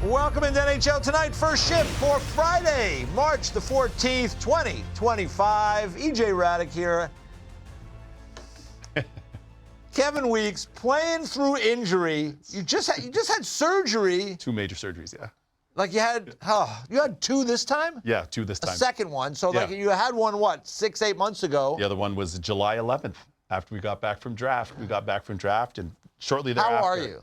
Welcome into NHL Tonight, first shift for Friday, March the 14th, 2025. EJ Radic here. Kevin Weeks playing through injury. You just had surgery. 2 major surgeries, yeah. Like you had two this time? Yeah, 2 this time. A second one. So like you had one, what, 6-8 months ago? The other one was July 11th after we got back from draft. We got back from draft and shortly thereafter. How are you?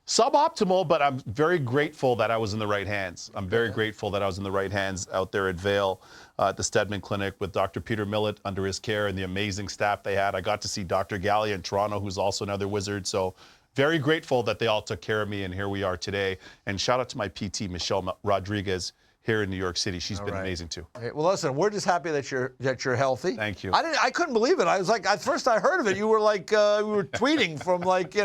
Suboptimal, but I'm very grateful that I was in the right hands. I'm very grateful that I was in the right hands out there at Vail, at the Stedman Clinic with Dr. Peter Millett under his care and the amazing staff they had. I got to see Dr. Gallia in Toronto, who's also another wizard. So very grateful that they all took care of me, and here we are today. And shout out to my PT, Michelle Rodriguez, here in New York City. She's been amazing too. Okay, well, listen, we're just happy that you're healthy. Thank you. I couldn't believe it. I was like, at first I heard of it, you were like, we were tweeting from like,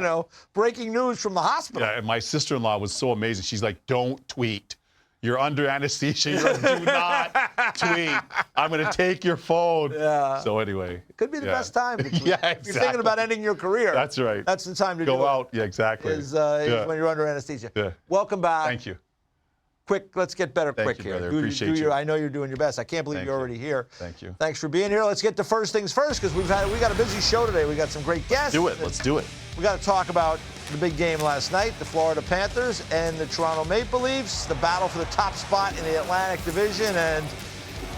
breaking news from the hospital. Yeah, and my sister-in-law was so amazing. She's like, don't tweet. You're under anesthesia. Do not tweet. I'm going to take your phone. Yeah. So anyway. It could be the best time to tweet. Yeah, exactly. If you're thinking about ending your career. That's right. That's the time to go do out. it. Yeah, exactly. Is when you're under anesthesia. Yeah. Welcome back. Thank you. Quick, let's get better Thank quick you, here. brother. Appreciate you. I know you're doing your best. I can't believe Thank you're you. already here. Thank you. Thanks for being here. Let's get to first things first because we got a busy show today. We got some great guests. Do it. Let's do it. We got to talk about the big game last night, the Florida Panthers and the Toronto Maple Leafs, the battle for the top spot in the Atlantic Division, and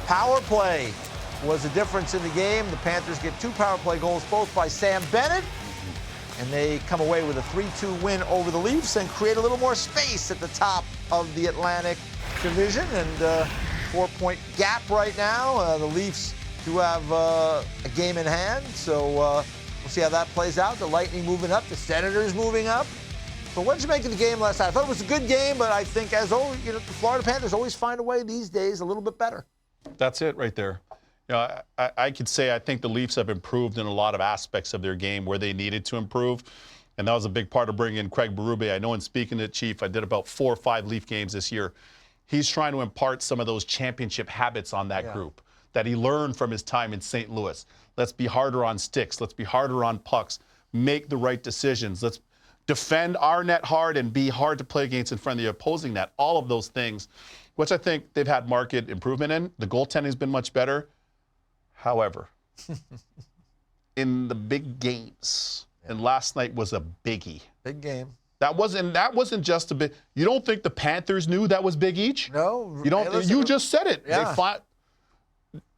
power play was the difference in the game. The Panthers get 2 power play goals, both by Sam Bennett, and they come away with a 3-2 win over the Leafs and create a little more space at the top of the Atlantic Division, and 4-point gap right now. The Leafs do have a game in hand, so we'll see how that plays out. The Lightning moving up, the Senators moving up. So what did you make of the game last night? I thought it was a good game, but I think as always, the Florida Panthers always find a way these days a little bit better. That's it right there. I could say I think the Leafs have improved in a lot of aspects of their game where they needed to improve. And that was a big part of bringing in Craig Berube. I know in speaking to Chief, I did about 4 or 5 Leaf games this year. He's trying to impart some of those championship habits on that group that he learned from his time in St. Louis. Let's be harder on sticks. Let's be harder on pucks. Make the right decisions. Let's defend our net hard and be hard to play against in front of the opposing net. All of those things, which I think they've had market improvement in. The goaltending has been much better. However, in the big games, and last night was a biggie. Big game. That wasn't just a big. You don't think the Panthers knew that was Big Each? No. You don't. Listen, You just said it. Yeah.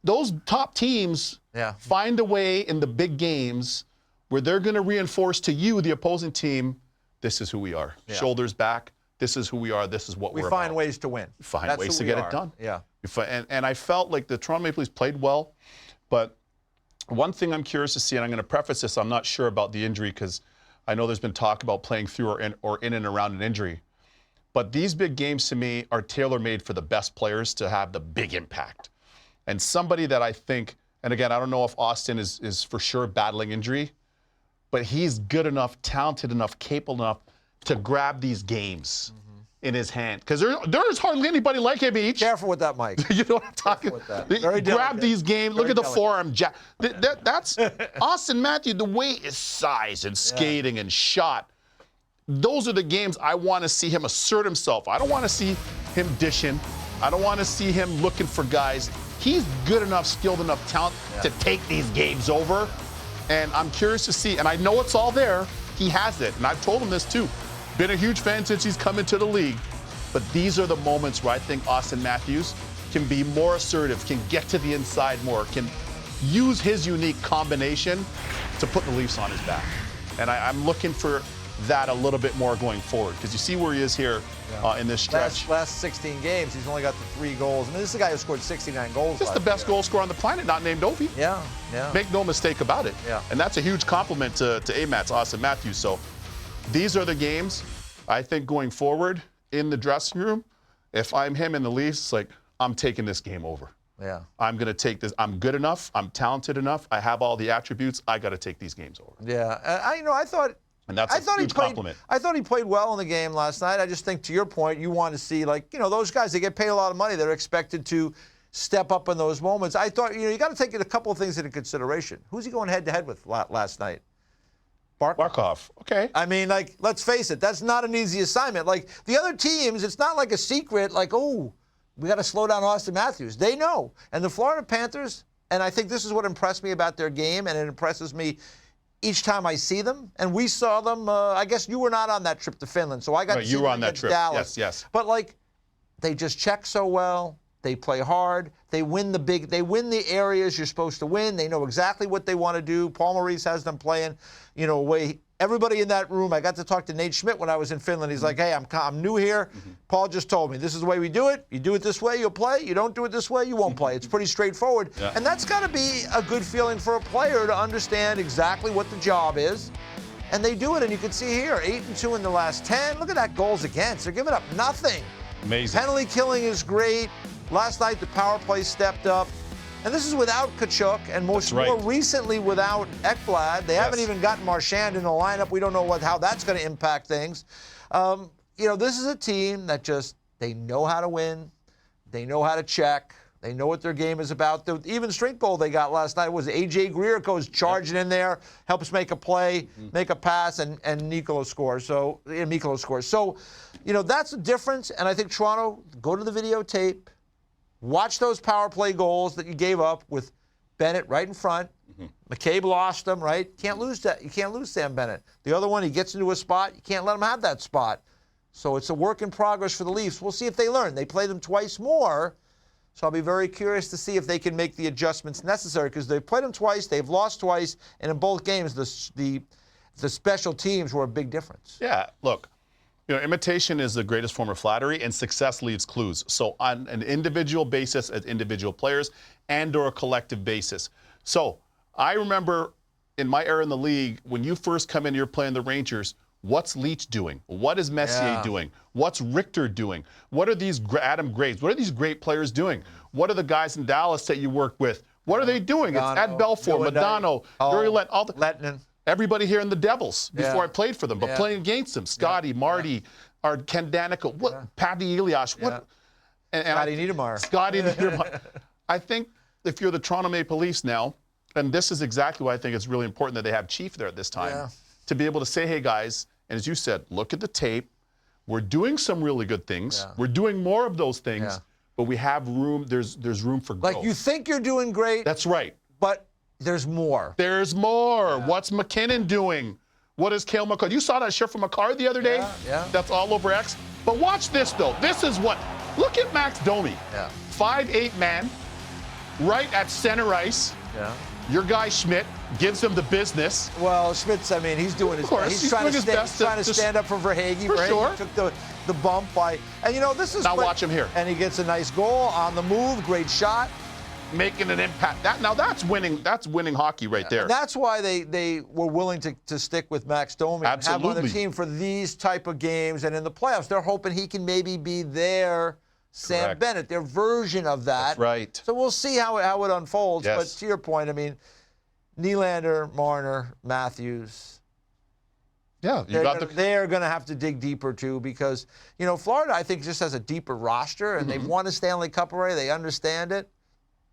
Those top teams find a way in the big games where they're going to reinforce to you, the opposing team, this is who we are. Yeah. Shoulders back. This is who we are. This is what we're about. We find ways to win. We find ways to get it done. Yeah. And I felt like the Toronto Maple Leafs played well, but one thing I'm curious to see, and I'm going to preface this, I'm not sure about the injury because I know there's been talk about playing through or in and around an injury. But these big games to me are tailor-made for the best players to have the big impact. And somebody that I think, and again, I don't know if Austin is for sure battling injury, but he's good enough, talented enough, capable enough to grab these games in his hand. Because there is hardly anybody like him each. Careful with that, Mike. You know what I'm talking about? Very grab these games. Look at the forearm. That's Austin Matthews, the way his size and skating and shot. Those are the games I want to see him assert himself. I don't want to see him dishing. I don't want to see him looking for guys. He's good enough, skilled enough, talent to take these games over. And I'm curious to see, and I know it's all there. He has it, and I've told him this too. Been a huge fan since he's come into the league. But these are the moments where I think Austin Matthews can be more assertive, can get to the inside more, can use his unique combination to put the Leafs on his back. And I'm looking for that a little bit more going forward because you see where he is here in this stretch. Last 16 games, he's only got the 3 goals. I mean, this is a guy who scored 69 goals. Just the best goal scorer on the planet, not named Ovi. Yeah. Make no mistake about it. Yeah. And that's a huge compliment to AMAT's Austin Matthews. So these are the games, I think, going forward in the dressing room. If I'm him and the Leafs, it's like, I'm taking this game over. Yeah. I'm going to take this. I'm good enough. I'm talented enough. I have all the attributes. I got to take these games over. Yeah. I thought. And that's a huge compliment. I thought he played well in the game last night. I just think, to your point, you want to see, those guys, they get paid a lot of money. They're expected to step up in those moments. I thought, you got to take a couple of things into consideration. Who's he going head-to-head with last night? Barkov. Okay. I mean, like, let's face it, that's not an easy assignment. Like, the other teams, it's not like a secret, like, oh, we got to slow down Austin Matthews. They know. And the Florida Panthers, and I think this is what impressed me about their game, and it impresses me each time I see them. And we saw them, I guess you were not on that trip to Finland, so I got to see you were them on that against trip. Dallas. Yes. But, like, they just check so well. They play hard. They win the areas you're supposed to win. They know exactly what they want to do. Paul Maurice has them playing, a way. Everybody in that room, I got to talk to Nate Schmidt when I was in Finland. He's like, hey, I'm new here. Paul just told me, this is the way we do it. You do it this way, you'll play. You don't do it this way, you won't play. It's pretty straightforward. Yeah. And that's got to be a good feeling for a player to understand exactly what the job is. And they do it, and you can see here, 8-2 in the last 10. Look at that goals against. They're giving up nothing. Amazing. Penalty killing is great. Last night, the power play stepped up. And this is without Tkachuk, and more recently without Ekblad. They haven't even gotten Marchand in the lineup. We don't know how that's going to impact things. This is a team that they know how to win. They know how to check. They know what their game is about. The even strength goal they got last night was A.J. Greer goes charging in there, helps make a play, make a pass, and Mikkola scores. So, that's the difference. And I think Toronto, go to the videotape. Watch those power play goals that you gave up with Bennett right in front. McCabe lost them, right? Can't lose that. You can't lose Sam Bennett. The other one, he gets into a spot. You can't let him have that spot. So it's a work in progress for the Leafs. We'll see if they learn. They play them twice more. So I'll be very curious to see if they can make the adjustments necessary, because they've played them twice, they've lost twice, and in both games, the special teams were a big difference. Yeah, look. Imitation is the greatest form of flattery, and success leaves clues. So on an individual basis, as individual players, and/or a collective basis. So I remember in my era in the league, when you first come in, you're playing the Rangers. What's Leach doing? What is Messier doing? What's Richter doing? What are these Adam Graves? What are these great players doing? What are the guys in Dallas that you work with? What are they doing? It's Ed Belfour, Modano, Yuri Lettinen. Everybody here in the Devils before I played for them, but playing against them, Scotty, Marty, or Ken Danica, Patty Elias, Scotty Niedermayer. Scotty Niedermayer. I think if you're the Toronto Maple Leafs now, and this is exactly why I think it's really important that they have Chief there at this time, to be able to say, hey guys, and as you said, look at the tape. We're doing some really good things. We're doing more of those things, but we have room. There's room for growth. Like, you think you're doing great. That's right. But there's more. There's more. What's McKinnon doing? What is Cale Makar? You saw that shirt from Makar the other day? Yeah. That's all over X. But watch this, though. This is what. Look at Max Domi. 5'8" man, right at center ice. Your guy Schmidt gives him the business. Well, Schmidt's, he's doing his best. He's trying to stand up for Verhaeghe. For sure. Took the bump by. And, this is. Now watch him here. And he gets a nice goal on the move. Great shot. Making an impact. That's winning. That's winning hockey right there. And that's why they were willing to stick with Max Domi and have him on the team for these type of games. And in the playoffs, they're hoping he can maybe be their Sam Bennett, their version of that. That's right. So we'll see how it unfolds. Yes. But to your point, Nylander, Marner, Matthews. They're going to have to dig deeper too, because Florida, I think, just has a deeper roster, and they've won a Stanley Cup already. They understand it.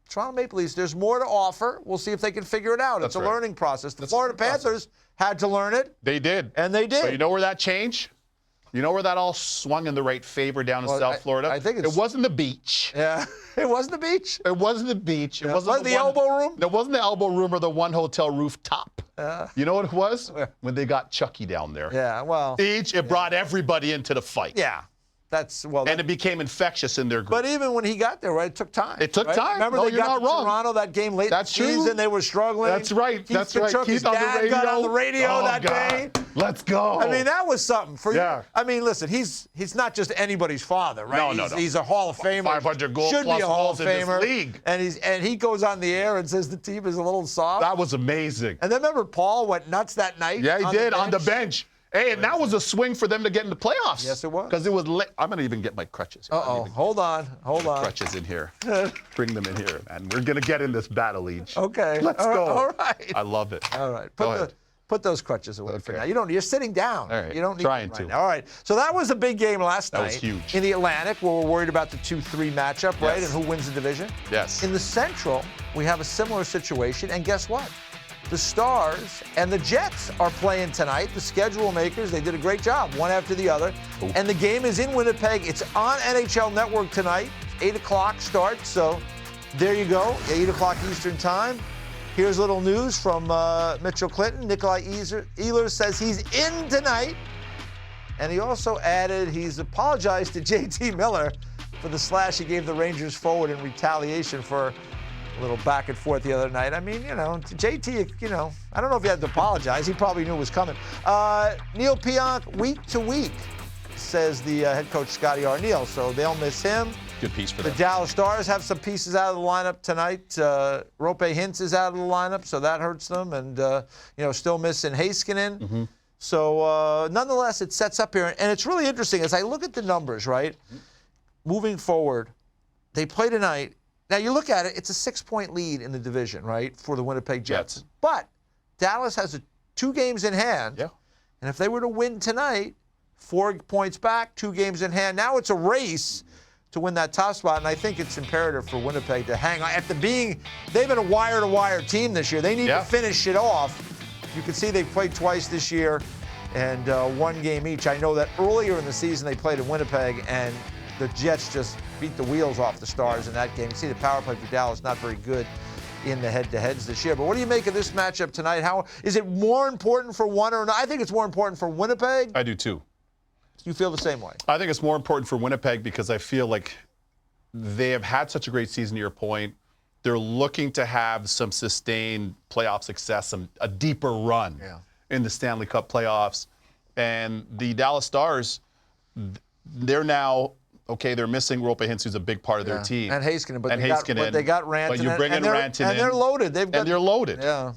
Toronto Maple Leafs, there's more to offer. We'll see if they can figure it out. It's a learning process. The Florida Panthers had to learn it. They did. And they did. But you know where that changed? You know where that all swung in the right favor down in South Florida? I think it wasn't the beach. Yeah, it wasn't the beach. It wasn't the beach. It wasn't the elbow room. It wasn't the elbow room or the one hotel rooftop. You know what it was? When they got Chucky down there. Yeah, well. It brought everybody into the fight. Yeah. And it became infectious in their group. But even when he got there, it took time. It took time. Remember, they got to Toronto that game late in the season. They were struggling. That's right. Keith Tkachuk, his dad got on the radio that day. Let's go. That was something for you. Listen, he's not just anybody's father, right? No. He's a Hall of Famer. 500 goals Should plus be a Hall of in this Famer. league. And he goes on the air and says the team is a little soft. That was amazing. And then remember, Paul went nuts that night. Yeah, he did on the bench. Hey, and that was a swing for them to get into playoffs. Yes, it was. Because it was late. I'm going to even get my crutches. Hold on. Crutches in here. Bring them in here, and we're going to get in this battle, Leach. Okay. Let's go. All right. I love it. All right. Go ahead. Put those crutches away for now. You're sitting down. All right. You don't need Trying to. All right. So that was a big game last night. That was huge. In the Atlantic, where we're worried about the 2-3 matchup, right? And who wins the division. Yes. In the Central, we have a similar situation, and guess what? the Stars and the Jets are playing tonight. The schedule makers, they did a great job, one after the other. Ooh. And the game is in Winnipeg. It's on NHL Network tonight. 8 o'clock start, so there you go, 8 o'clock Eastern time. Here's a little news from Mitchell Clinton. Nikolai Ehlers says he's in tonight. And he also added he's apologized to JT Miller for the slash he gave the Rangers forward in retaliation for a little back and forth the other night. I mean, JT, I don't know if he had to apologize. He probably knew it was coming. Neil Pionk, week to week, says the head coach Scotty Arniel. So they'll miss him. Good piece for The them. Dallas Stars have some pieces out of the lineup tonight. Roope Hintz is out of the lineup, so that hurts them. And, still missing Heiskanen. Mm-hmm. So, nonetheless, it sets up here. And it's really interesting. As I look at the numbers, right, moving forward, they play tonight. Now, you look at it, it's a 6-point lead in the division, right, for the Winnipeg Jets. Yes. But Dallas has 2 games in hand. Yeah. And if they were to win tonight, 4 points back, 2 games in hand. Now it's a race to win that top spot, and I think it's imperative for Winnipeg to hang on. They've been a wire-to-wire team this year. They need to finish it off. You can see they've played twice this year and 1 game each. I know that earlier in the season they played in Winnipeg, and the Jets just beat the wheels off the Stars in that game. You see the power play for Dallas not very good in the head-to-heads this year. But what do you make of this matchup tonight? How is it more important for one or not? I think it's more important for Winnipeg. I do too. You feel the same way? I think it's more important for Winnipeg because I feel like they have had such a great season, to your point. They're looking to have some sustained playoff success, a deeper run in the Stanley Cup playoffs. And the Dallas Stars, they're now, they're missing Roope Hintz, who's a big part of their team. And Heiskanen, but Rantanen. they got Rantanen. But you bring in Rantanen. And they're loaded. They're loaded. Yeah.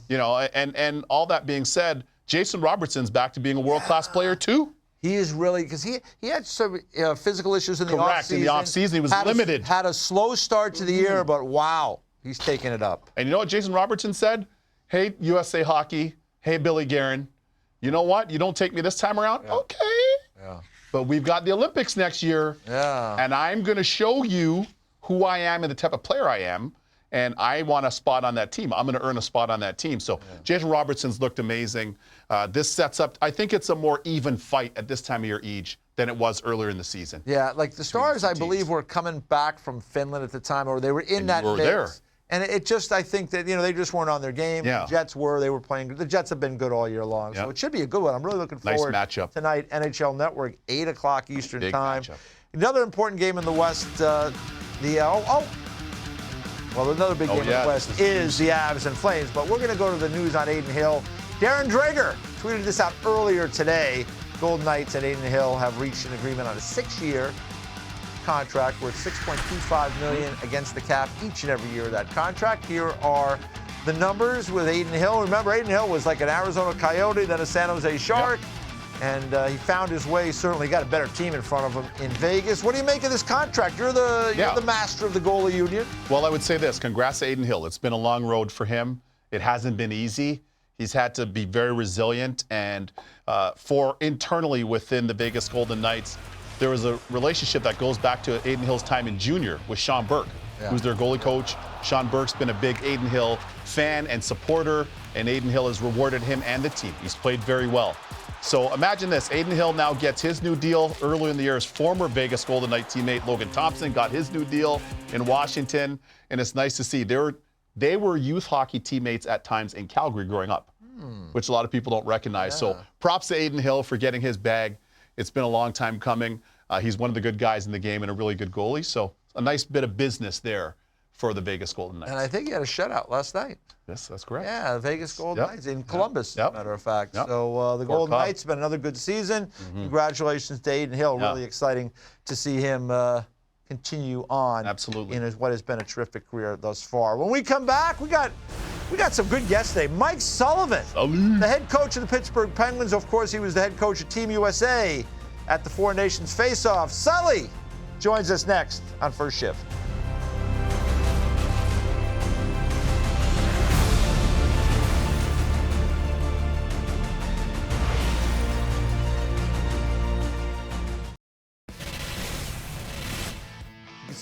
And all that being said, Jason Robertson's back to being a world-class player too. He is really, because he had some physical issues in the offseason. Correct. In the offseason, he was limited. Had a slow start to the year, but wow, he's taking it up. And you know what Jason Robertson said? Hey, USA Hockey. Hey, Billy Guerin. You know what? You don't take me this time around? Yeah. Okay. Yeah. But we've got the Olympics next year. Yeah. And I'm going to show you who I am and the type of player I am. And I want a spot on that team. I'm going to earn a spot on that team. So Jason Robertson's looked amazing. This sets up, I think it's a more even fight at this time of year, Eej, than it was earlier in the season. Yeah, like the Stars, I believe, were coming back from Finland at the time, or they were in that mix. There. And it just, I think that, they just weren't on their game. Yeah. The Jets were. They were playing good. The Jets have been good all year long. So it should be a good one. I'm really looking forward matchup tonight. NHL Network, 8 o'clock Eastern Big time. Matchup. Another important game in the West, another big game in the West is the Avs and Flames. But we're going to go to the news on Adin Hill. Darren Dreger tweeted this out earlier today. Golden Knights and Adin Hill have reached an agreement on a 6-year contract worth $6.25 million against the cap each and every year of that contract. Here are the numbers with Adin Hill. Remember, Adin Hill was like an Arizona Coyote, then a San Jose Shark. Yep. And he found his way, certainly got a better team in front of him in Vegas. What do you make of this contract? You're the master of the goalie union. Well, I would say this. Congrats to Adin Hill. It's been a long road for him. It hasn't been easy. He's had to be very resilient. And for internally within the Vegas Golden Knights, there was a relationship that goes back to Adin Hill's time in junior with Sean Burke, who's their goalie coach. Sean Burke's been a big Adin Hill fan and supporter, and Adin Hill has rewarded him and the team. He's played very well. So imagine this. Adin Hill now gets his new deal. Earlier in the year, his former Vegas Golden Knight teammate Logan Thompson got his new deal in Washington. And it's nice to see. They were youth hockey teammates at times in Calgary growing up, which a lot of people don't recognize. Yeah. So props to Adin Hill for getting his bag. It's been a long time coming. He's one of the good guys in the game and a really good goalie. So a nice bit of business there for the Vegas Golden Knights. And I think he had a shutout last night. Yes, that's correct. Yeah, the Vegas Golden Knights in Columbus, as a matter of fact. So the Golden Knights have been another good season. Congratulations to Adin Hill. Really exciting to see him continue on in what has been a terrific career thus far. When we come back, we got some good guests today. Mike Sullivan, the head coach of the Pittsburgh Penguins. Of course, he was the head coach of Team USA at the Four Nations Face-Off. Sully joins us next on First Shift.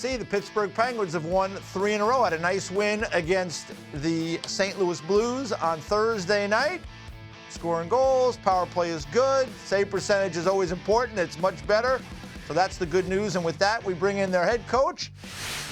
see, the Pittsburgh Penguins have won 3 in a row. Had a nice win against the St. Louis Blues on Thursday night. Scoring goals, power play is good, save percentage is always important. It's much better. So that's the good news. And with that, we bring in their head coach,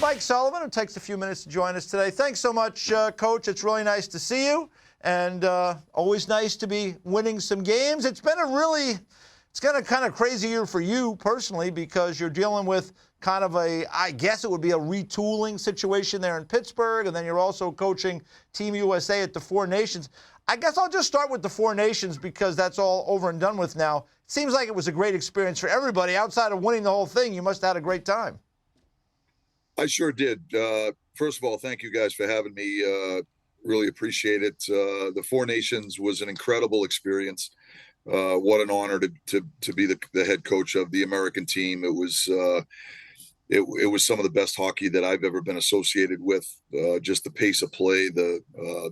Mike Sullivan, who takes a few minutes to join us today. Thanks so much, Coach. It's really nice to see you. And always nice to be winning some games. It's been it's been a kind of crazy year for you personally because you're dealing with kind of I guess it would be a retooling situation there in Pittsburgh. And then you're also coaching Team USA at the Four Nations. I guess I'll just start with the Four Nations because that's all over and done with now. It seems like it was a great experience for everybody. Outside of winning the whole thing, you must have had a great time. I sure did. First of all, thank you guys for having me. Really appreciate it. The Four Nations was an incredible experience. What an honor to be the head coach of the American team. It was some of the best hockey that I've ever been associated with. Just the pace of play, the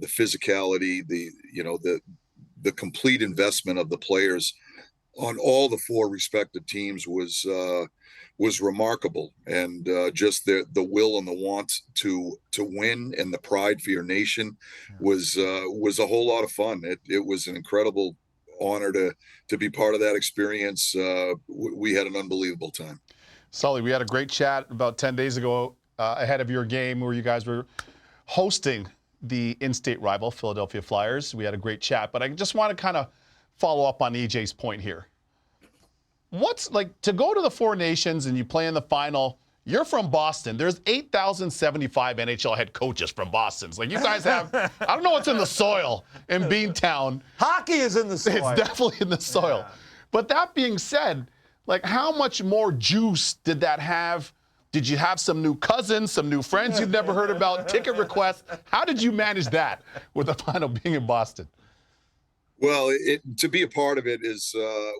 physicality, the complete investment of the players on all the four respective teams was remarkable, and just the will and the want to win and the pride for your nation was a whole lot of fun. It was an incredible honor to be part of that experience. We had an unbelievable time. Sully, we had a great chat about 10 days ago ahead of your game where you guys were hosting the in-state rival, Philadelphia Flyers. We had a great chat, but I just want to kind of follow up on EJ's point here. What's like to go to the Four Nations and you play in the final? You're from Boston. There's 8,075 NHL head coaches from Boston. It's like you guys have, I don't know what's in the soil in Beantown. Hockey is in the soil. It's definitely in the soil. Yeah. But that being said, like how much more juice did that have? Did you have some new cousins, some new friends you've never heard about, ticket requests? How did you manage that with the final being in Boston? Well, to be a part of it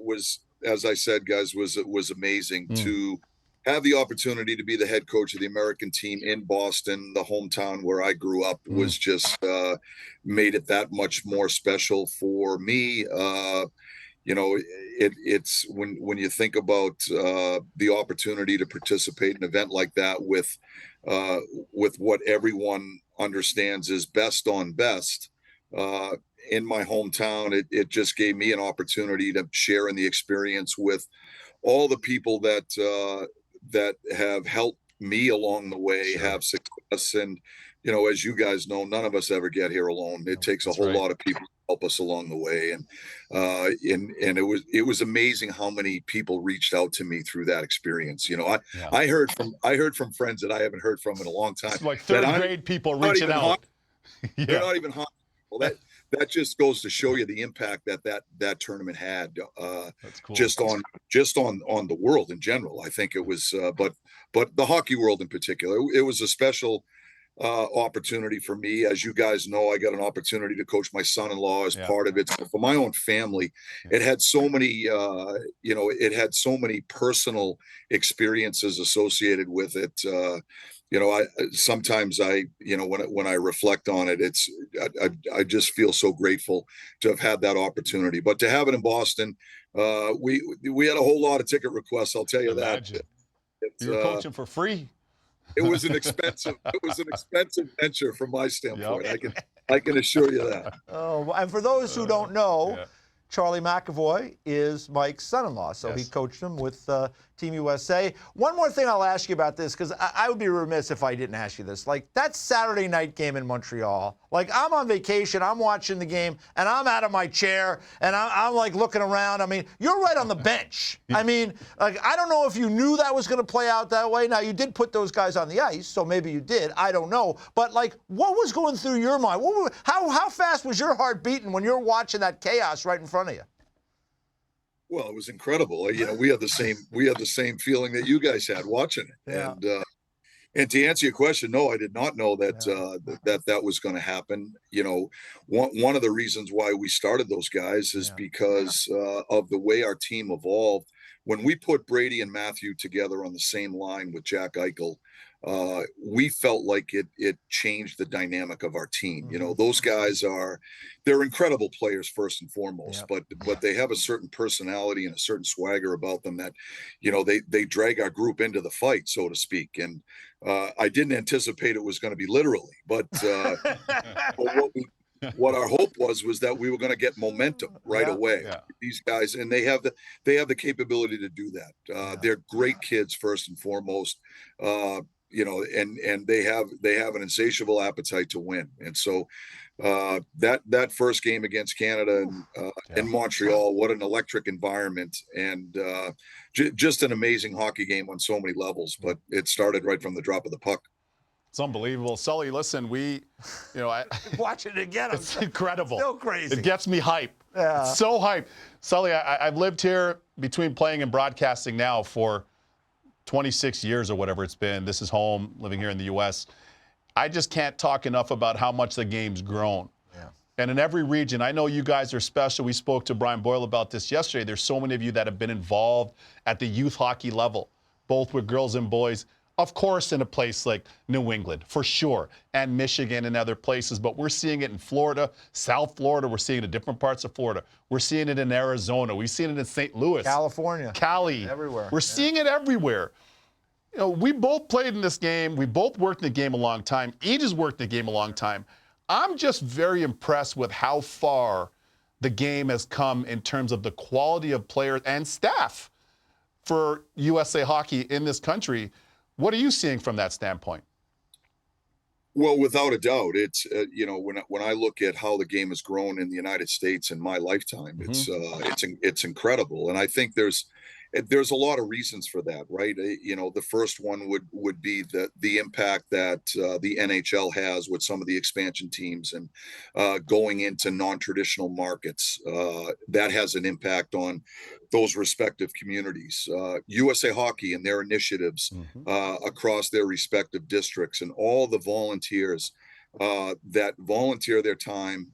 was, as I said, guys, was amazing. To have the opportunity to be the head coach of the American team in Boston, the hometown where I grew up, was just made it that much more special for me. It's when you think about the opportunity to participate in an event like that with what everyone understands is best on best. In my hometown, it just gave me an opportunity to share in the experience with all the people that have helped me along the way have success. And, as you guys know, none of us ever get here alone. It takes a whole lot of people to help us along the way. And it was amazing how many people reached out to me through that experience. I heard from friends that I haven't heard from in a long time. It's like third grade people reaching out. They're not even hot. Well, that just goes to show you the impact that tournament had. That's cool. Just on the world in general. I think it was, but the hockey world in particular, it was a special opportunity for me. As you guys know, I got an opportunity to coach my son-in-law as part of it. So for my own family, it had so many, it had so many personal experiences associated with it. Sometimes when I reflect on it, I just feel so grateful to have had that opportunity. But to have it in Boston, we had a whole lot of ticket requests. I'll tell you that. You were coaching for free. It was an expensive venture from my standpoint. I can assure you that. Oh, and for those who don't know, Charlie McAvoy is Mike's son-in-law, so he coached him with Team USA. One more thing I'll ask you about this, because I would be remiss if I didn't ask you this. Like, that Saturday night game in Montreal, like, I'm on vacation, I'm watching the game, and I'm out of my chair, and I'm like, looking around. I mean, you're right on the bench. I mean, like, I don't know if you knew that was going to play out that way. Now, you did put those guys on the ice, so maybe you did. I don't know. But, like, what was going through your mind? How fast was your heart beating when you're watching that chaos right in front of you? Well, it was incredible. We had the same feeling that you guys had watching it. Yeah. And to answer your question, no, I did not know that that was going to happen. One of the reasons why we started those guys is because of the way our team evolved. When we put Brady and Matthew together on the same line with Jack Eichel, we felt like it changed the dynamic of our team. Those guys they're incredible players first and foremost, but they have a certain personality and a certain swagger about them that, they drag our group into the fight, so to speak. And I didn't anticipate it was going to be literally, but what our hope was that we were going to get momentum right Yeah. away. Yeah. These guys, and they have the capability to do that. They're great kids first and foremost. And they have an insatiable appetite to win. And so that first game against Canada in Montreal, what an electric environment, and just an amazing hockey game on so many levels. But it started right from the drop of the puck. It's unbelievable. Sully, listen, Watch it again. it's incredible. Still crazy. It gets me hype. Yeah. It's so hype. Sully, I've lived here between playing and broadcasting now for 26 years or whatever it's been. This is home, living here in the U.S. I just can't talk enough about how much the game's grown. Yeah. And in every region, I know you guys are special. We spoke to Brian Boyle about this yesterday. There's so many of you that have been involved at the youth hockey level, both with girls and boys. Of course, in a place like New England, for sure, and Michigan and other places. But we're seeing it in Florida, South Florida. We're seeing it in different parts of Florida. We're seeing it in Arizona. We've seen it in St. Louis. California. Cali. Everywhere. We're seeing it everywhere. We both played in this game. We both worked in the game a long time. Aegis worked in the game a long time. I'm just very impressed with how far the game has come in terms of the quality of players and staff for USA Hockey in this country. What are you seeing from that standpoint? Well, without a doubt, it's when I look at how the game has grown in the United States in my lifetime, it's incredible, and I think there's a lot of reasons for that, right? The first one would be the impact that the NHL has with some of the expansion teams and going into non-traditional markets. That has an impact on those respective communities. USA Hockey and their initiatives across their respective districts, and all the volunteers that volunteer their time,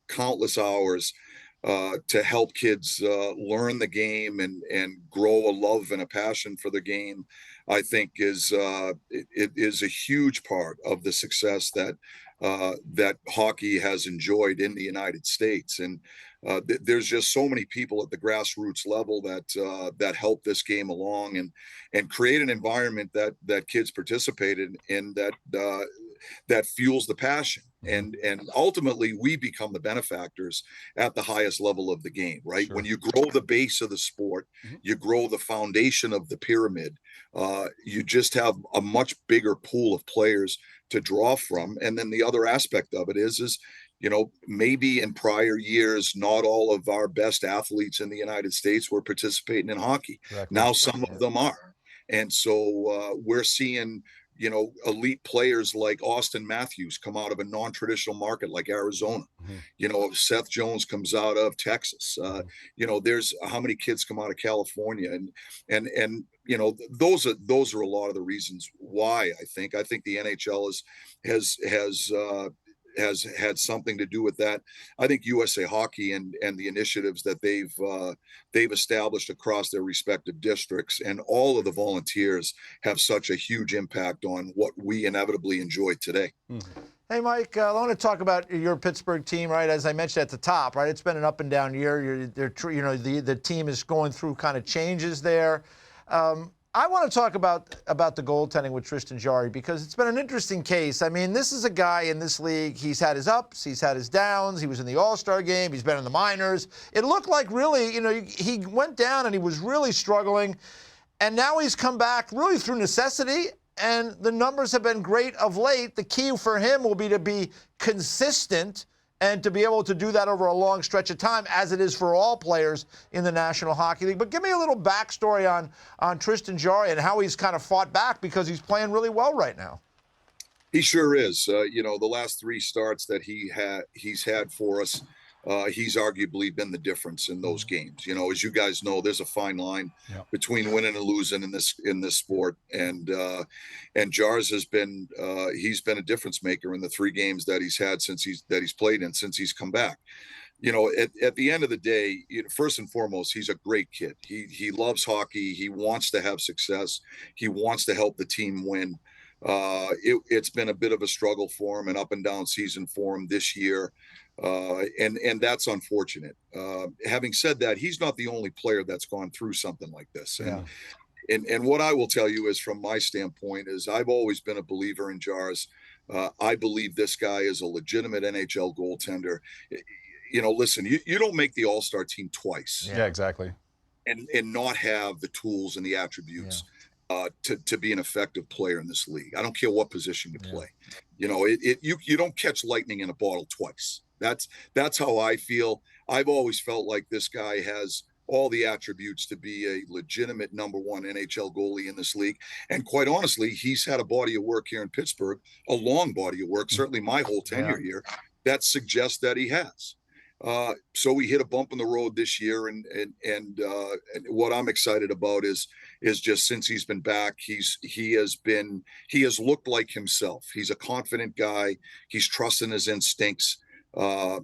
countless hours, to help kids learn the game and grow a love and a passion for the game, I think it is a huge part of the success that hockey has enjoyed in the United States. And there's just so many people at the grassroots level that help this game along and create an environment that kids participate in that fuels the passion. And ultimately we become the benefactors at the highest level of the game, right? Sure. When you grow the base of the sport, you grow the foundation of the pyramid, you just have a much bigger pool of players to draw from. And then the other aspect of it is maybe in prior years, not all of our best athletes in the United States were participating in hockey. Correct. Now some of them are. And so we're seeing elite players like Austin Matthews come out of a non-traditional market like Arizona. Seth Jones comes out of Texas. There's how many kids come out of California, and those are a lot of the reasons why I think the NHL has had something to do with that. I think USA Hockey and the initiatives that they've established across their respective districts, and all of the volunteers have such a huge impact on what we inevitably enjoy today. Hey, Mike, I want to talk about your Pittsburgh team, right? As I mentioned at the top, right? It's been an up and down year. The team is going through kind of changes there. I want to talk about the goaltending with Tristan Jarry, because it's been an interesting case. I mean, this is a guy in this league. He's had his ups, he's had his downs. He was in the All-Star game. He's been in the minors. It looked like really, he went down and he was really struggling. And now he's come back really through necessity, and the numbers have been great of late. The key for him will be to be consistent and to be able to do that over a long stretch of time, as it is for all players in the National Hockey League. But give me a little backstory on Tristan Jarry and how he's kind of fought back, because he's playing really well right now. He sure is. The last three starts that he's had for us, he's arguably been the difference in those games. As you guys know, there's a fine line between winning and losing in this sport, and Jars has been he's been a difference maker in the three games that he's had since he's played in since he's come back. At the end of the day, first and foremost, he's a great kid. He loves hockey. He wants to have success. He wants to help the team win. It's been a bit of a struggle for him, an up and down season for him this year. And that's unfortunate. Having said that, he's not the only player that's gone through something like this. And And what I will tell you is, from my standpoint, is I've always been a believer in Jars. I believe this guy is a legitimate NHL goaltender. You know, listen, you don't make the All-Star team twice. Yeah, exactly. And not have the tools and the attributes to be an effective player in this league. I don't care what position you play. You know, you don't catch lightning in a bottle twice. That's how I feel. I've always felt like this guy has all the attributes to be a legitimate number one NHL goalie in this league. And quite honestly, he's had a body of work here in Pittsburgh, a long body of work, certainly my whole tenure here, that suggests that he has. So we hit a bump in the road this year, and what I'm excited about is just, since he's been back, he has looked like himself. He's a confident guy. He's trusting his instincts.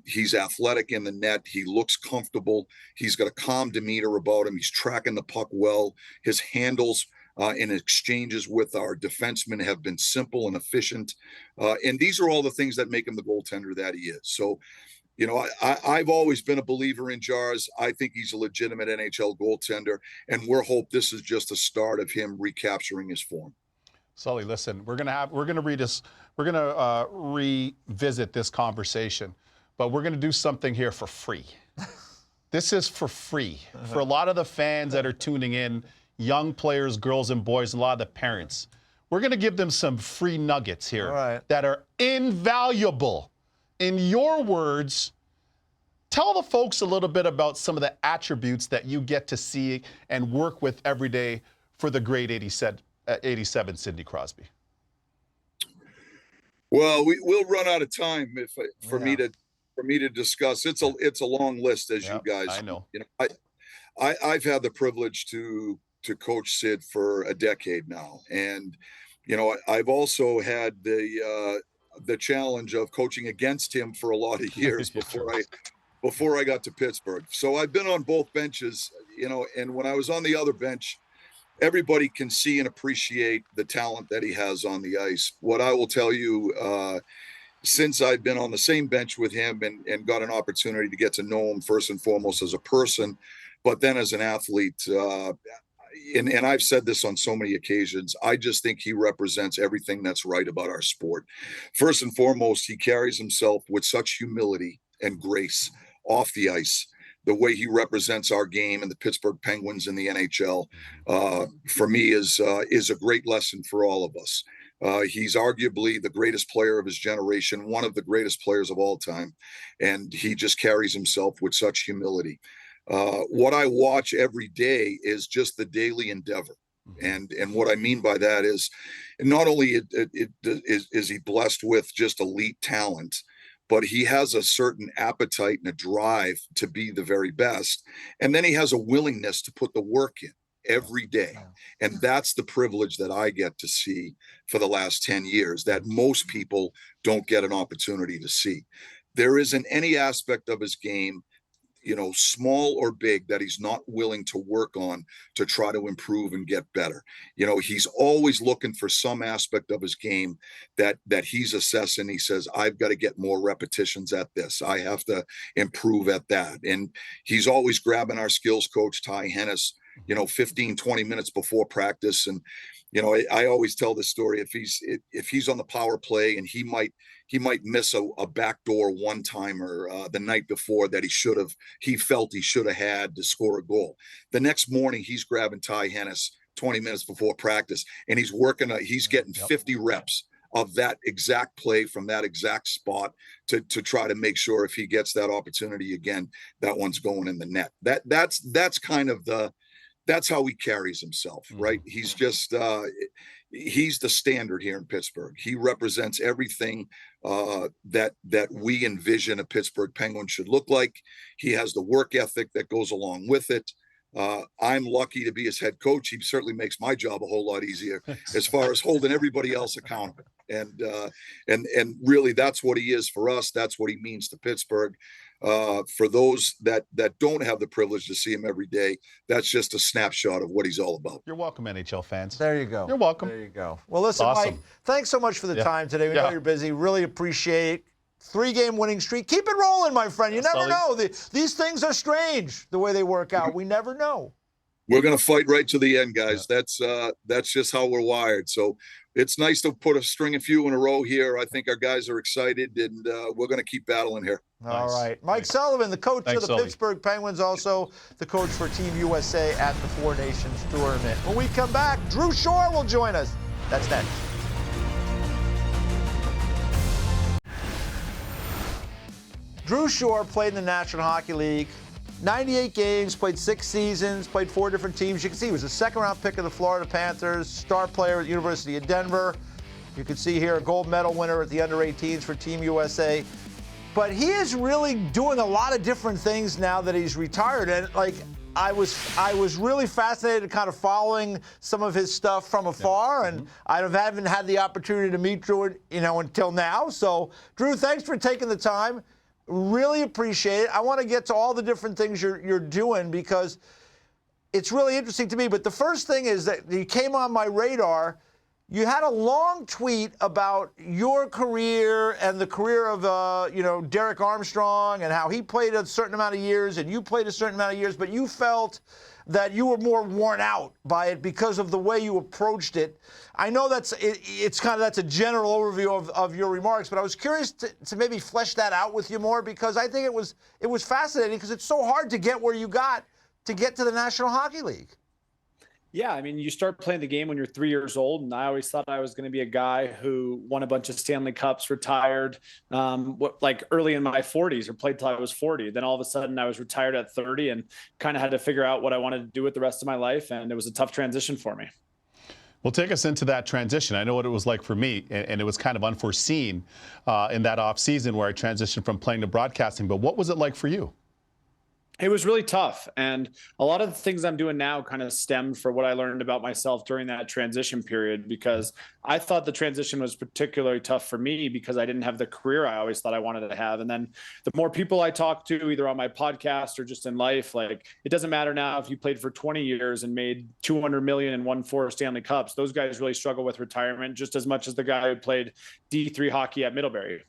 He's athletic in the net. He looks comfortable. He's got a calm demeanor about him. He's tracking the puck well. His handles in exchanges with our defensemen have been simple and efficient. And these are all the things that make him the goaltender that he is. So, you know, I've always been a believer in Jars. I think he's a legitimate NHL goaltender, and hope this is just the start of him recapturing his form. Sully, listen, we're gonna revisit this conversation, but we're gonna do something here for free. This is for free for a lot of the fans that are tuning in, young players, girls and boys, and a lot of the parents. We're gonna give them some free nuggets here that are invaluable. In your words, tell the folks a little bit about some of the attributes that you get to see and work with every day for the great 87 Sidney Crosby. Well, we'll run out of time for me to discuss. It's a long list, as you guys. I know. You know, I've had the privilege to coach Sid for a decade now, and you know, I've also had the challenge of coaching against him for a lot of years before I got to Pittsburgh. So I've been on both benches, you know, and when I was on the other bench, everybody can see and appreciate the talent that he has on the ice. What I will tell you, since I've been on the same bench with him and got an opportunity to get to know him first and foremost as a person, but then as an athlete, and I've said this on so many occasions, I just think he represents everything that's right about our sport. First and foremost, he carries himself with such humility and grace off the ice. The way he represents our game and the Pittsburgh Penguins in the NHL, for me, is a great lesson for all of us. He's arguably the greatest player of his generation, one of the greatest players of all time, and he just carries himself with such humility. What I watch every day is just the daily endeavor. And what I mean by that is, not only is he blessed with just elite talent, but he has a certain appetite and a drive to be the very best. And then he has a willingness to put the work in every day. And that's the privilege that I get to see for the last 10 years that most people don't get an opportunity to see. There isn't any aspect of his game, you know, small or big, that he's not willing to work on to try to improve and get better. You know, he's always looking for some aspect of his game that he's assessing. He says, I've got to get more repetitions at this. I have to improve at that. And he's always grabbing our skills coach, Ty Hennis, you know, 15, 20 minutes before practice. And, you know, I always tell this story. If he's on the power play and he might miss a backdoor one-timer the night before that he felt he should have had to score a goal. The next morning, he's grabbing Ty Hennis 20 minutes before practice, and he's getting 50 reps of that exact play from that exact spot to try to make sure if he gets that opportunity again, that one's going in the net. That's kind of that's how he carries himself, right? He's just he's the standard here in Pittsburgh. He represents everything that we envision a Pittsburgh Penguin should look like. He has the work ethic that goes along with it. I'm lucky to be his head coach. He certainly makes my job a whole lot easier as far as holding everybody else accountable. And really, that's what he is for us. That's what he means to Pittsburgh. For those that don't have the privilege to see him every day, that's just a snapshot of what he's all about. You're welcome, NHL fans. There you go. You're welcome. There you go. Well, listen, Awesome. Mike, thanks so much for the time today. We know you're busy. Really appreciate it. 3-game winning streak. Keep it rolling, my friend. You never know. These things are strange, the way they work out. We never know. We're going to fight right to the end, guys. That's just how we're wired. So it's nice to put a string of few in a row here. I think our guys are excited, and we're going to keep battling here. All right. Mike Sullivan, the coach of the Sully. Pittsburgh Penguins, also the coach for Team USA at the Four Nations Tournament. When we come back, Drew Shore will join us. That's next. Drew Shore played in the National Hockey League. 98 games, played 6 seasons, played 4 different teams. You can see he was a second-round pick of the Florida Panthers, star player at the University of Denver. You can see here a gold medal winner at the under-18s for Team USA. But he is really doing a lot of different things now that he's retired. And like I was really fascinated kind of following some of his stuff from afar, and I haven't had the opportunity to meet Drew, until now. So, Drew, thanks for taking the time. Really appreciate it. I want to get to all the different things you're doing because it's really interesting to me. But the first thing is that you came on my radar. You had a long tweet about your career and the career of, Derek Armstrong and how he played a certain amount of years and you played a certain amount of years, but you felt that you were more worn out by it because of the way you approached it. I know that's a general overview of your remarks, but I was curious to maybe flesh that out with you more because I think it was fascinating because it's so hard to get where you got to get to the National Hockey League. Yeah, I mean, you start playing the game when you're 3 years old, and I always thought I was going to be a guy who won a bunch of Stanley Cups, retired, early in my 40s, or played till I was 40. Then all of a sudden, I was retired at 30, and kind of had to figure out what I wanted to do with the rest of my life, and it was a tough transition for me. Well, take us into that transition. I know what it was like for me, and it was kind of unforeseen in that off season where I transitioned from playing to broadcasting. But what was it like for you? It was really tough. And a lot of the things I'm doing now kind of stemmed from what I learned about myself during that transition period, because I thought the transition was particularly tough for me because I didn't have the career I always thought I wanted to have. And then the more people I talk to, either on my podcast or just in life, like it doesn't matter now if you played for 20 years and made $200 million and won 4 Stanley Cups. Those guys really struggle with retirement just as much as the guy who played D3 hockey at Middlebury.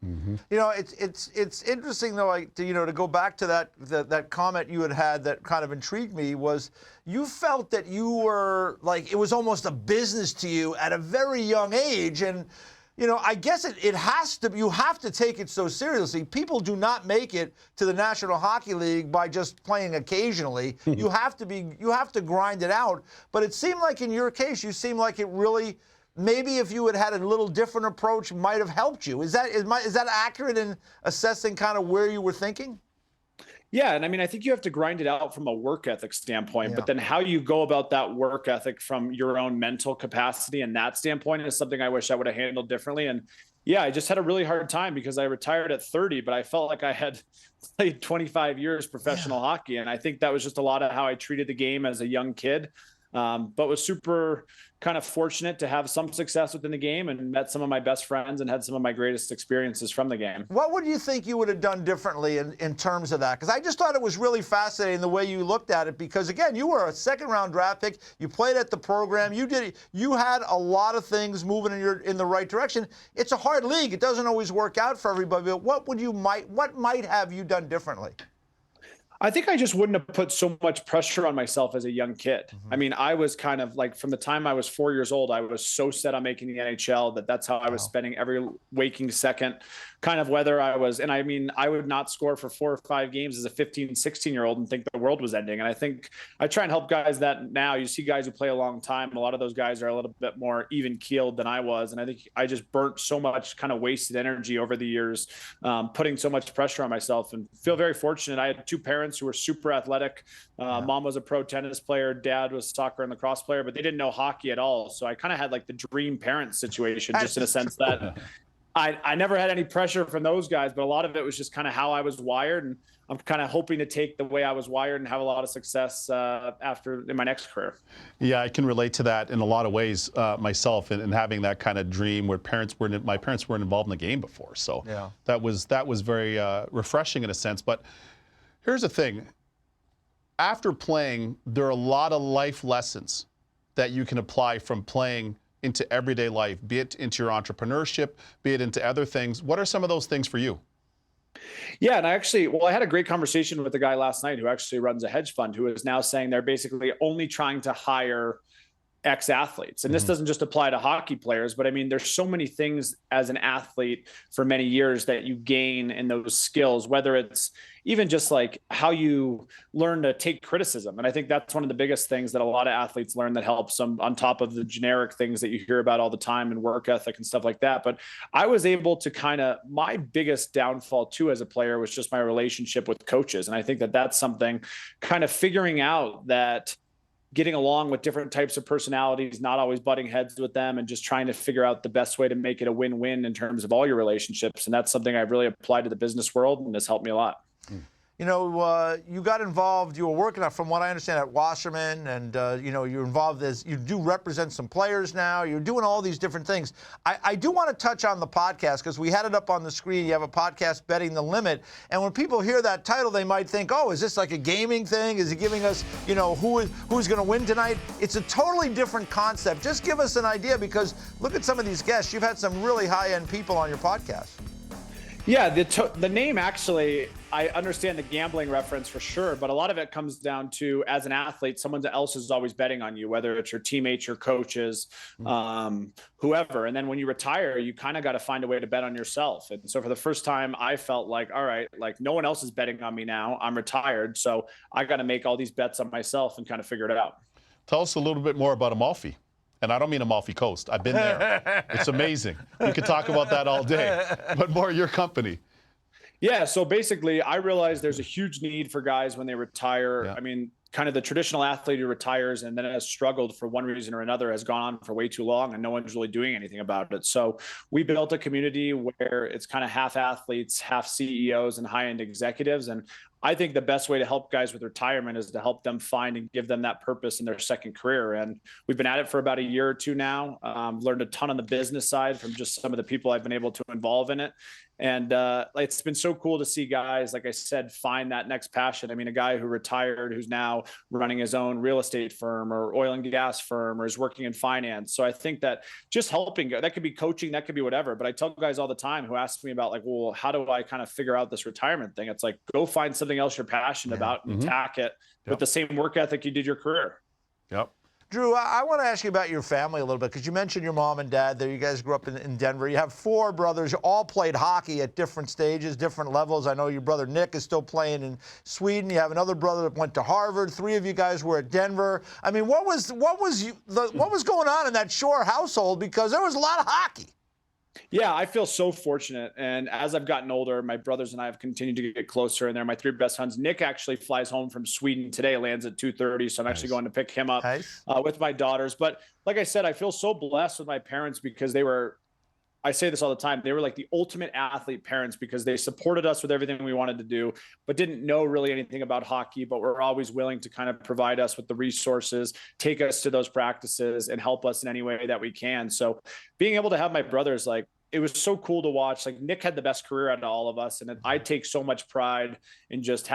Mm-hmm. It's interesting though, to go back to that comment you had that kind of intrigued me was you felt that you were like it was almost a business to you at a very young age, and I guess it has to. You have to take it so seriously. People do not make it to the National Hockey League by just playing occasionally. You have to grind it out. But it seemed like in your case, you seemed like it really. Maybe if you had a little different approach, might have helped you. Is that accurate in assessing kind of where you were thinking? Yeah, and I mean, I think you have to grind it out from a work ethic standpoint, but then how you go about that work ethic from your own mental capacity and that standpoint is something I wish I would have handled differently. And yeah, I just had a really hard time because I retired at 30, but I felt like I had played 25 years professional hockey. And I think that was just a lot of how I treated the game as a young kid. But was super kind of fortunate to have some success within the game and met some of my best friends and had some of my greatest experiences from the game. What would you think you would have done differently in terms of that? Because I just thought it was really fascinating the way you looked at it because, again, you were a second-round draft pick. You played at the program. You had a lot of things moving in the right direction. It's a hard league. It doesn't always work out for everybody. But what might have you done differently? I think I just wouldn't have put so much pressure on myself as a young kid. Mm-hmm. I mean, I was kind of like from the time I was 4 years old, I was so set on making the NHL that's how I was spending every waking second, kind of whether I was, and I mean, I would not score for 4 or 5 games as a 15, 16-year-old and think the world was ending. And I think I try and help guys that now you see guys who play a long time. A lot of those guys are a little bit more even keeled than I was. And I think I just burnt so much kind of wasted energy over the years, putting so much pressure on myself and feel very fortunate. I had 2 parents who were super athletic. Mom was a pro tennis player. Dad was soccer and lacrosse player, but they didn't know hockey at all. So I kind of had like the dream parent situation, just in a sense that I never had any pressure from those guys, but a lot of it was just kind of how I was wired. And I'm kind of hoping to take the way I was wired and have a lot of success in my next career. Yeah, I can relate to that in a lot of ways myself, and having that kind of dream where my parents weren't involved in the game before. So that was very refreshing in a sense. But here's the thing. After playing, there are a lot of life lessons that you can apply from playing into everyday life, be it into your entrepreneurship, be it into other things. What are some of those things for you? Yeah, and I had a great conversation with a guy last night who actually runs a hedge fund who is now saying they're basically only trying to hire ex-athletes. And this doesn't just apply to hockey players, but I mean, there's so many things as an athlete for many years that you gain in those skills, whether it's even just like how you learn to take criticism. And I think that's one of the biggest things that a lot of athletes learn that helps them on top of the generic things that you hear about all the time and work ethic and stuff like that. But I was able to my biggest downfall too as a player was just my relationship with coaches. And I think that that's something kind of figuring out that getting along with different types of personalities, not always butting heads with them, and just trying to figure out the best way to make it a win-win in terms of all your relationships. And that's something I've really applied to the business world, and has helped me a lot. You know, you got involved, you were working on, from what I understand, at Wasserman, and, you know, you're involved you do represent some players now. You're doing all these different things. I do want to touch on the podcast, because we had it up on the screen. You have a podcast, Betting the Limit. And when people hear that title, they might think, oh, is this like a gaming thing? Is it giving us, you know, who's going to win tonight? It's a totally different concept. Just give us an idea, because look at some of these guests. You've had some really high-end people on your podcast. Yeah, the name actually, I understand the gambling reference for sure, but a lot of it comes down to, as an athlete, someone else is always betting on you, whether it's your teammates, your coaches, whoever. And then when you retire, you kind of got to find a way to bet on yourself. And so for the first time, I felt like, all right, like no one else is betting on me now. I'm retired, so I got to make all these bets on myself and kind of figure it out. Tell us a little bit more about Amalfi. And I don't mean Amalfi Coast. I've been there. It's amazing. We could talk about that all day, but more your company. Yeah, so basically, I realized there's a huge need for guys when they retire. Yeah. I mean, kind of the traditional athlete who retires and then has struggled for one reason or another has gone on for way too long, and no one's really doing anything about it. So we built a community where it's kind of half athletes, half CEOs and high-end executives. And I think the best way to help guys with retirement is to help them find and give them that purpose in their second career. And we've been at it for about a year or two now. Learned a ton on the business side from just some of the people I've been able to involve in it. And it's been so cool to see guys, like I said, find that next passion. I mean, a guy who retired, who's now running his own real estate firm or oil and gas firm, or is working in finance. So I think that just helping, that could be coaching, that could be whatever. But I tell guys all the time who ask me about, like, well, how do I kind of figure out this retirement thing? It's like, go find something else you're passionate about and attack it with the same work ethic you did your career. Yep. Drew, I want to ask you about your family a little bit, because you mentioned your mom and dad there. You guys grew up in Denver. You have 4 brothers. You all played hockey at different stages, different levels. I know your brother Nick is still playing in Sweden. You have another brother that went to Harvard. 3 of you guys were at Denver. I mean, what was going on in that Shore household? Because there was a lot of hockey. Yeah, I feel so fortunate. And as I've gotten older, my brothers and I have continued to get closer. And they're my 3 best friends. Nick actually flies home from Sweden today, lands at 2:30. So I'm actually going to pick him up with my daughters. But like I said, I feel so blessed with my parents, because I say this all the time, they were like the ultimate athlete parents, because they supported us with everything we wanted to do, but didn't know really anything about hockey, but were always willing to kind of provide us with the resources, take us to those practices, and help us in any way that we can. So being able to have my brothers, like, it was so cool to watch. Like, Nick had the best career out of all of us. And I take so much pride in just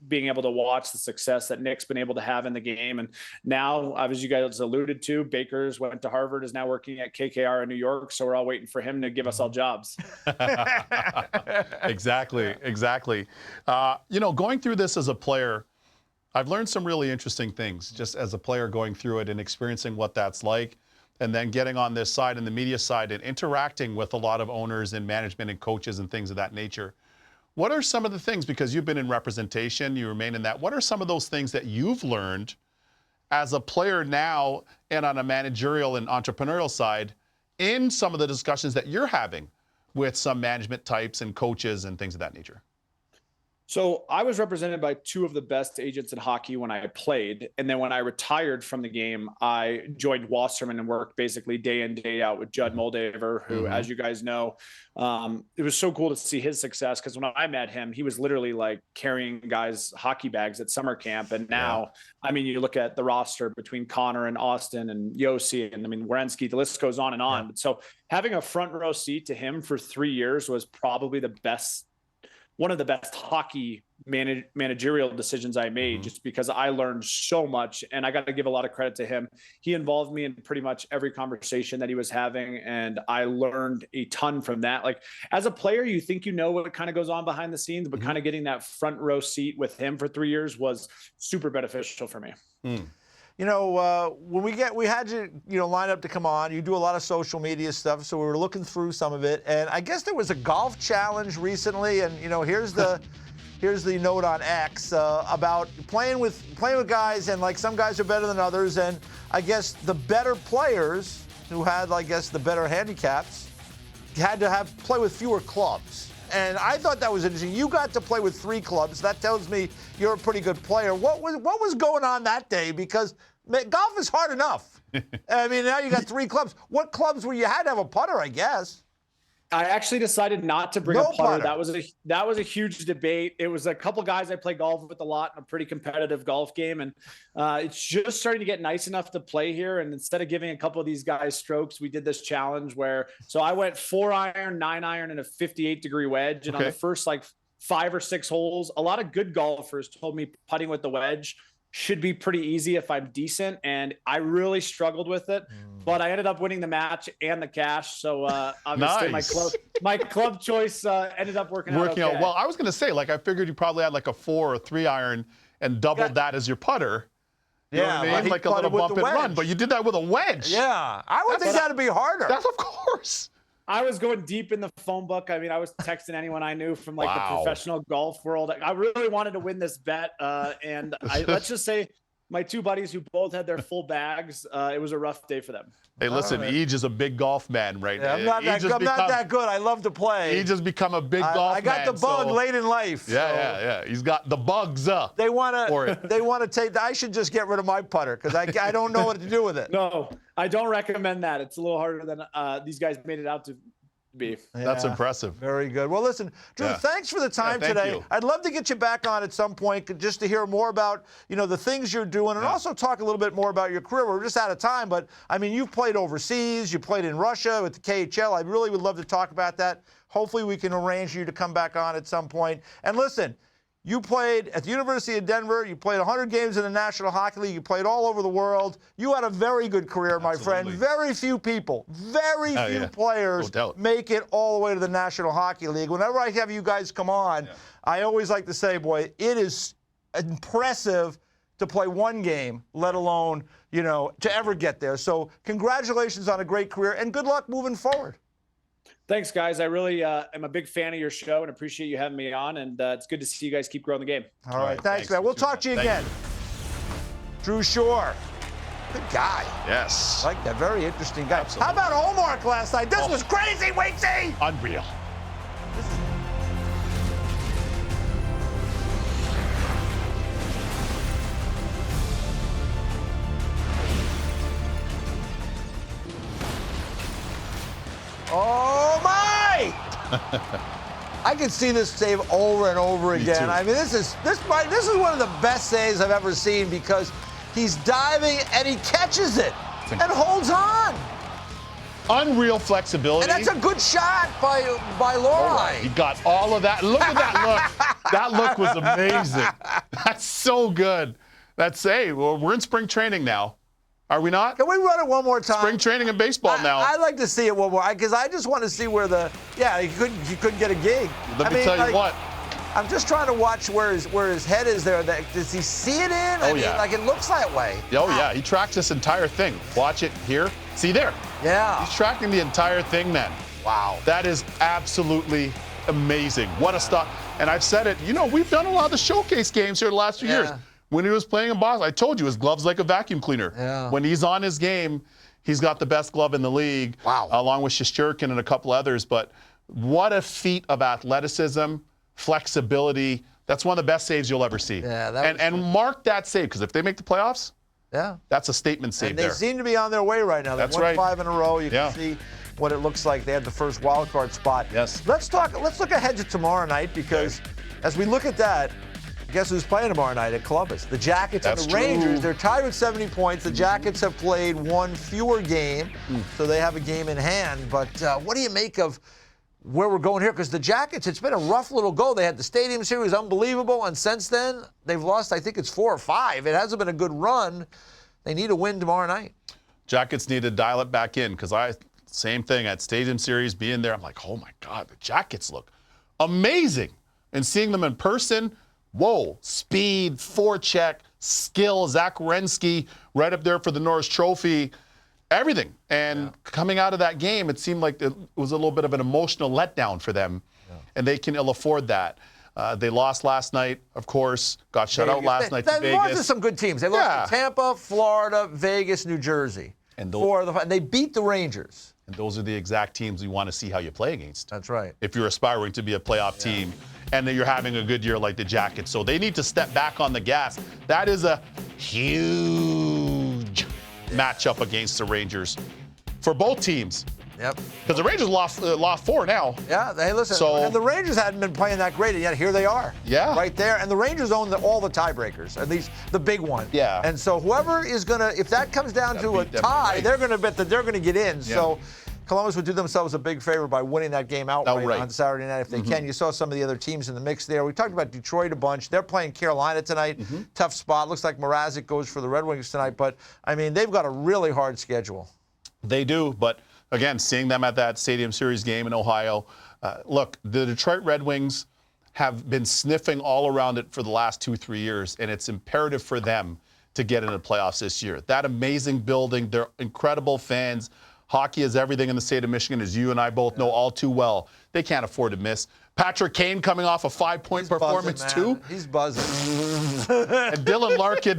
being able to watch the success that Nick's been able to have in the game. And now, as you guys alluded to, Baker's went to Harvard, is now working at KKR in New York. So we're all waiting for him to give us all jobs. Exactly. You know, going through this as a player, I've learned some really interesting things just as a player going through it and experiencing what that's like. And then getting on this side and the media side and interacting with a lot of owners and management and coaches and things of that nature. What are some of the things, because you've been in representation, you remain in that, what are some of those things that you've learned as a player now and on a managerial and entrepreneurial side in some of the discussions that you're having with some management types and coaches and things of that nature? So I was represented by 2 of the best agents in hockey when I played. And then when I retired from the game, I joined Wasserman and worked basically day in, day out with Judd Moldaver, who, as you guys know, it was so cool to see his success, because when I met him, he was literally like carrying guys' hockey bags at summer camp. And now, I mean, you look at the roster between Connor and Austin and Yossi and, I mean, Werenski, the list goes on and on. Yeah. So having a front row seat to him for 3 years was probably one of the best hockey managerial decisions I made, just because I learned so much, and I got to give a lot of credit to him. He involved me in pretty much every conversation that he was having, and I learned a ton from that. Like, as a player, you think you know what kind of goes on behind the scenes, but kind of getting that front row seat with him for 3 years was super beneficial for me. You know, when we had you, line up to come on, you do a lot of social media stuff, so we were looking through some of it, and I guess there was a golf challenge recently, and here's the note on X about playing with guys, and like some guys are better than others, and I guess the better players who had, I guess, the better handicaps had to play with fewer clubs. And I thought that was interesting. You got to play with 3 clubs. That tells me you're a pretty good player. What was going on that day? Because golf is hard enough. I mean, now you got 3 clubs. What clubs were you? Had to have a putter, I guess. I actually decided not to bring a putter. That was a huge debate. It was a couple guys I play golf with a lot in a pretty competitive golf game, and it's just starting to get nice enough to play here. And instead of giving a couple of these guys strokes, we did this challenge so I went 4-iron, 9-iron, and a 58-degree wedge. And on the first 5 or 6 holes, a lot of good golfers told me putting with the wedge should be pretty easy if I'm decent, and I really struggled with it. But I ended up winning the match and the cash. So obviously my club choice ended up working out okay. Well, I was going to say, I figured you probably had a 4 or 3-iron and doubled that as your putter. You know what I mean? Like a little bump and run. But you did that with a wedge. Yeah, I would think that'd be harder. That's of course. I was going deep in the phone book. I mean, I was texting anyone I knew from the professional golf world. I really wanted to win this bet. And let's just say my 2 buddies who both had their full bags, it was a rough day for them. Hey, listen, Eej is a big golf man right now. I'm not that good. I love to play. He just become a big golf man. I got the bug late in life. Yeah. He's got the bugs up. They want to take. I should just get rid of my putter because I don't know what to do with it. No, I don't recommend that. It's a little harder than these guys made it out to be. Yeah, that's impressive. Very good. Well, listen, Drew, thanks for the time today. You. I'd love to get you back on at some point just to hear more about, the things you're doing and also talk a little bit more about your career. We're just out of time, but I mean, you've played overseas, you played in Russia with the KHL. I really would love to talk about that. Hopefully we can arrange you to come back on at some point. And listen, you played at the University of Denver. You played 100 games in the National Hockey League. You played all over the world. You had a very good career, my friend. Very few people, very few players make it all the way to the National Hockey League. Whenever I have you guys come on, I always like to say, boy, it is impressive to play 1 game, let alone, to ever get there. So congratulations on a great career, and good luck moving forward. Thanks, guys. I really am a big fan of your show and appreciate you having me on. And it's good to see you guys keep growing the game. All right. Thanks, man. We'll talk to you again. Drew Shore. Good guy. Yes. I like that. Very interesting guy. Absolutely. How about Omar last night? This was crazy, Weeksy. Unreal. Oh my! I can see this save over and over again. I mean, this is one of the best saves I've ever seen because he's diving and he catches it and holds on. Unreal flexibility. And that's a good shot by Lohrei. He got all of that. Look at that look. That look was amazing. That's so good. Well, we're in spring training now. Are we not? Can we run it one more time? Spring training in baseball now. I'd like to see it one more, because I just want to see where he couldn't get a gig. Let me tell you what. I'm just trying to watch where his head is there. Does he see it in? I mean, like, it looks that way. Oh, yeah. He tracks this entire thing. Watch it here. See there? Yeah. He's tracking the entire thing, man. Wow. That is absolutely amazing. What a stop. And I've said it. We've done a lot of the showcase games here the last few years. When he was playing in Boston, I told you his glove's like a vacuum cleaner. Yeah. When he's on his game, he's got the best glove in the league. Wow. Along with Shesterkin and a couple others. But what a feat of athleticism, flexibility. That's one of the best saves you'll ever see. Yeah, and mark that save, because if they make the playoffs, that's a statement save there. And they seem to be on their way right now. They won 5 in a row. You can see what it looks like. They had the first wild card spot. Yes. Let's look ahead to tomorrow night, because as we look at that, guess who's playing tomorrow night at Columbus? The Jackets and the Rangers. They're tied with 70 points. The Jackets have played 1 fewer game, so they have a game in hand. But what do you make of where we're going here, because the Jackets, it's been a rough little go. They had the Stadium Series, unbelievable, and since then, they've lost, I think it's 4 or 5. It hasn't been a good run. They need a win tomorrow night. Jackets need to dial it back in, because same thing at Stadium Series, being there, I'm like, oh my God, the Jackets look amazing. And seeing them in person, whoa, speed, forecheck, skill, Zach Werenski right up there for the Norris Trophy, everything. And coming out of that game, it seemed like it was a little bit of an emotional letdown for them, and they can ill afford that. They lost last night, of course, got shut out last night to Vegas. They lost to some good teams. They lost to Tampa, Florida, Vegas, New Jersey. And they beat the Rangers. And those are the exact teams we want to see how you play against. That's right. If you're aspiring to be a playoff team and that you're having a good year like the Jackets. So they need to step back on the gas. That is a huge matchup against the Rangers for both teams. Yep. Because the Rangers lost 4 now. Yeah, hey, listen, and the Rangers hadn't been playing that great, and yet here they are. Yeah. Right there. And the Rangers own all the tiebreakers, at least the big one. Yeah. And so whoever is going to, if that comes down to a tie, they're going to bet that they're going to get in. Yeah. So Columbus would do themselves a big favor by winning that game outright on Saturday night if they can. You saw some of the other teams in the mix there. We talked about Detroit a bunch. They're playing Carolina tonight. Tough spot. Looks like Mrazek goes for the Red Wings tonight. But, I mean, they've got a really hard schedule. They do, but again, seeing them at that Stadium Series game in Ohio, look, the Detroit Red Wings have been sniffing all around it for the last 2-3 years, and it's imperative for them to get into the playoffs this year. That amazing building, they're incredible fans. Hockey is everything in the state of Michigan, as you and I both know all too well. They can't afford to miss. Patrick Kane coming off a 5-point performance too. He's buzzing. And Dylan Larkin.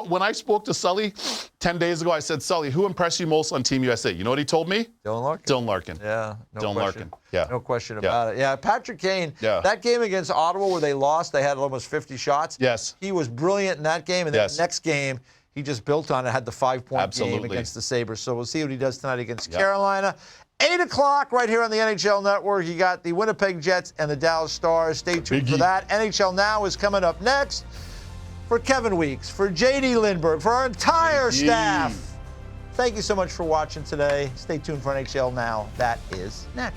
When I spoke to Sully 10 days ago, I said, Sully, who impressed you most on Team USA? You know what he told me? Dylan Larkin. Dylan Larkin. Yeah. Dylan Larkin. Yeah. No question about it. Yeah, Patrick Kane, that game against Ottawa where they lost, they had almost 50 shots. Yes. He was brilliant in that game. And then the next game, he just built on it, had the 5-point game against the Sabres. So we'll see what he does tonight against Carolina. 8 o'clock right here on the NHL Network. You got the Winnipeg Jets and the Dallas Stars. Stay tuned for that. NHL Now is coming up next. For Kevin Weeks, for J.D. Lindbergh, for our entire staff. Thank you so much for watching today. Stay tuned for NHL Now. That is next.